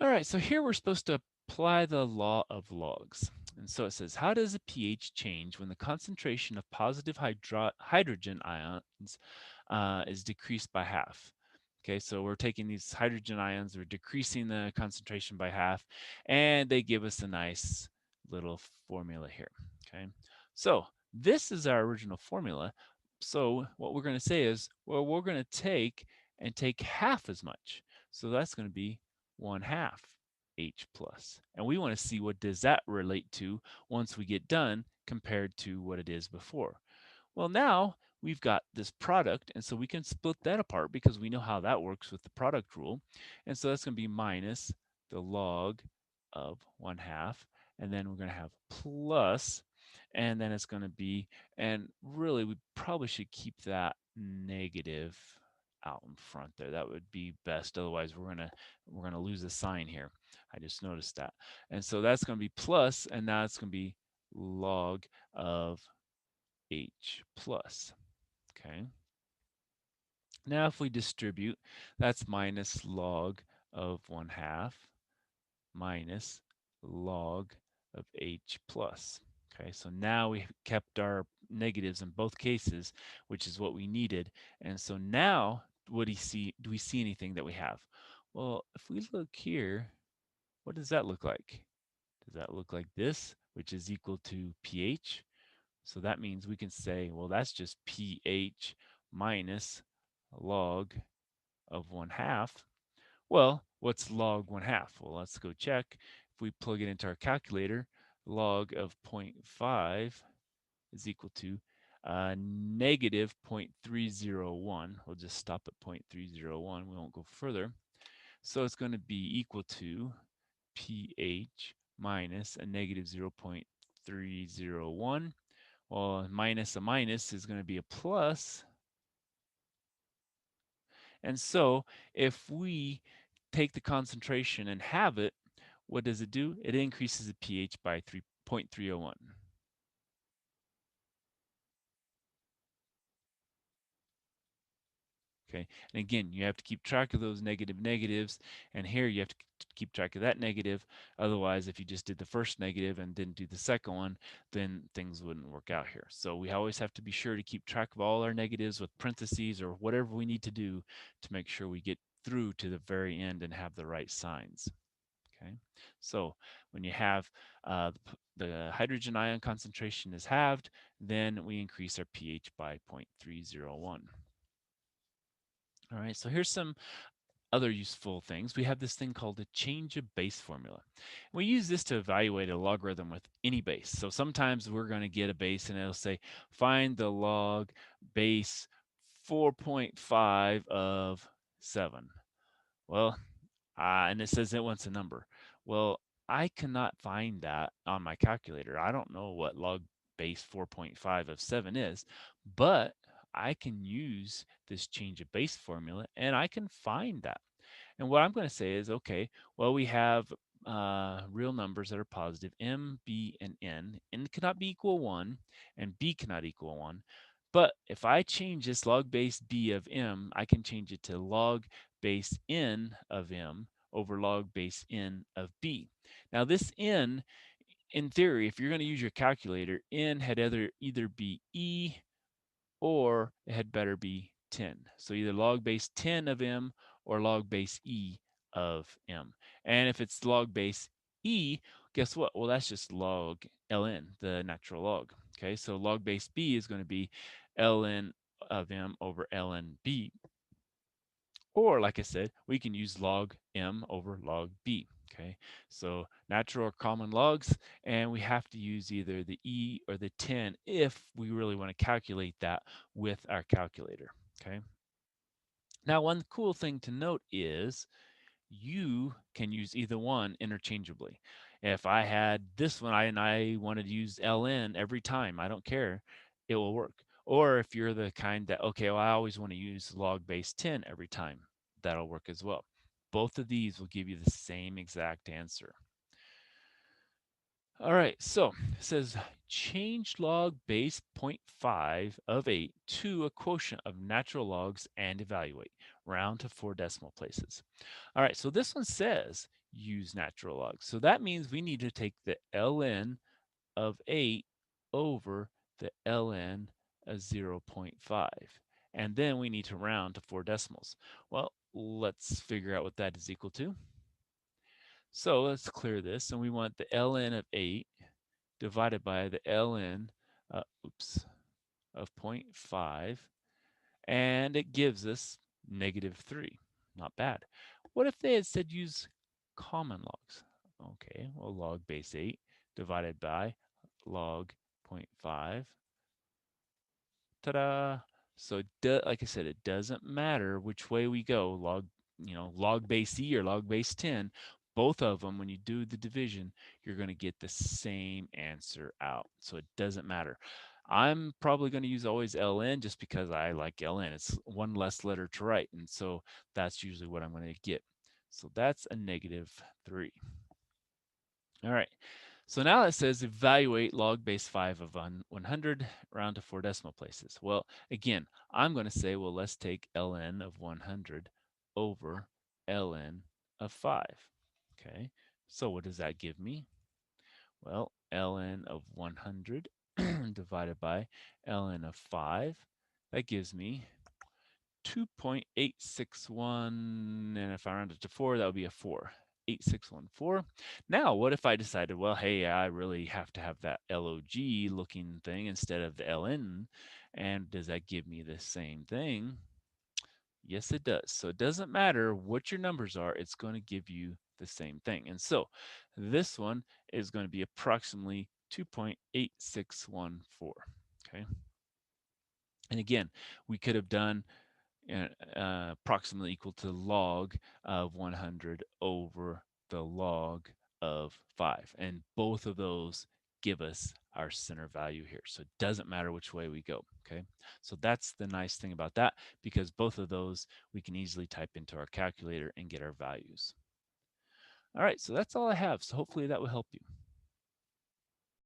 All right, so here we're supposed to apply the law of logs. And so it says, how does a pH change when the concentration of positive hydrogen ions is decreased by half? Okay, so we're taking these hydrogen ions, we're decreasing the concentration by half, and they give us a nice little formula here. Okay, so this is our original formula. So what we're going to say is, well, we're going to take half as much. So that's going to be 1/2 H plus. And we want to see what does that relate to once we get done compared to what it is before. Well, now we've got this product, and so we can split that apart because we know how that works with the product rule. And so that's going to be minus the log of 1/2, and then we're going to have plus, and then it's going to be, and really we probably should keep that negative out in front there. That would be best. Otherwise, we're gonna lose a sign here. I just noticed that. And so that's going to be plus, and now it's going to be log of H plus. Okay. Now if we distribute, that's minus log of 1/2 minus log of H plus. Okay, so now we kept our negatives in both cases, which is what we needed. And so now, what do you see? Do we see anything that we have? Well, if we look here, what does that look like? Does that look like this, which is equal to pH? So that means we can say, well, that's just pH minus log of 1/2. Well, what's log 1/2? Well, let's go check. If we plug it into our calculator, log of 0.5 is equal to negative 0.301. We'll just stop at 0.301. We won't go further. So it's going to be equal to pH minus a negative 0.301. Well, minus a minus is going to be a plus. And so if we take the concentration and have it, what does it do? It increases the pH by 3.301. Okay, and again, you have to keep track of those negatives, and here you have to keep track of that negative. Otherwise, if you just did the first negative and didn't do the second one, then things wouldn't work out here. So we always have to be sure to keep track of all our negatives with parentheses or whatever we need to do to make sure we get through to the very end and have the right signs. Okay, so when you have the hydrogen ion concentration is halved, then we increase our pH by 0.301. All right, so here's some other useful things. We have this thing called a change of base formula. We use this to evaluate a logarithm with any base. So sometimes we're going to get a base and it'll say, find the log base 4.5 of 7. Well, and it says it wants a number. Well, I cannot find that on my calculator. I don't know what log base 4.5 of 7 is, but I can use this change of base formula and I can find that. And what I'm going to say is, okay, well, we have real numbers that are positive, m, b, and n. N cannot be equal 1, and b cannot equal 1. But if I change this log base b of m, I can change it to log base n of m over log base n of b. Now this n, in theory, if you're going to use your calculator, n had either be e or it had better be 10. So either log base 10 of m or log base e of m. And if it's log base e, guess what? Well, that's just log ln, the natural log. Okay, so log base b is going to be ln of m over ln b. Or, like I said, we can use log m over log b. Okay, so natural or common logs, and we have to use either the e or the 10 if we really want to calculate that with our calculator. Okay, now one cool thing to note is you can use either one interchangeably. If I had this one and I wanted to use ln every time, I don't care, it will work. Or if you're the kind that, okay, well, I always want to use log base 10 every time, that'll work as well. Both of these will give you the same exact answer. All right, so it says change log base zero point 0.5 of 8 to a quotient of natural logs and evaluate. Round to 4 decimal places. All right, so this one says use natural logs. So that means we need to take the ln of 8 over the ln of 0.5. And then we need to round to 4 decimals. Well, let's figure out what that is equal to. So let's clear this, and we want the ln of 8 divided by the ln, of 0.5, and it gives us -3. Not bad. What if they had said use common logs? Okay, well, log base 8 divided by log 0.5. Ta-da! So like I said, it doesn't matter which way we go, log base e or log base 10, both of them, when you do the division, you're going to get the same answer out. So it doesn't matter. I'm probably going to use always ln just because I like ln. It's one less letter to write, and so that's usually what I'm going to get. So that's a -3. All right. So now it says evaluate log base 5 of 100, round to 4 decimal places. Well, again, I'm going to say, well, let's take ln of 100 over ln of 5. Okay, so what does that give me? Well, ln of 100 divided by ln of 5, that gives me 2.861, and if I round it to 4, that would be a 4. 8614. Now, what if I decided, well, hey, I really have to have that log looking thing instead of the ln, and does that give me the same thing? Yes, it does. So it doesn't matter what your numbers are, it's going to give you the same thing. And so this one is going to be approximately 2.8614. Okay. And again, we could have done approximately equal to log of 100 over the log of 5. And both of those give us our center value here. So it doesn't matter which way we go, okay? So that's the nice thing about that, because both of those we can easily type into our calculator and get our values. All right, so that's all I have. So hopefully that will help you.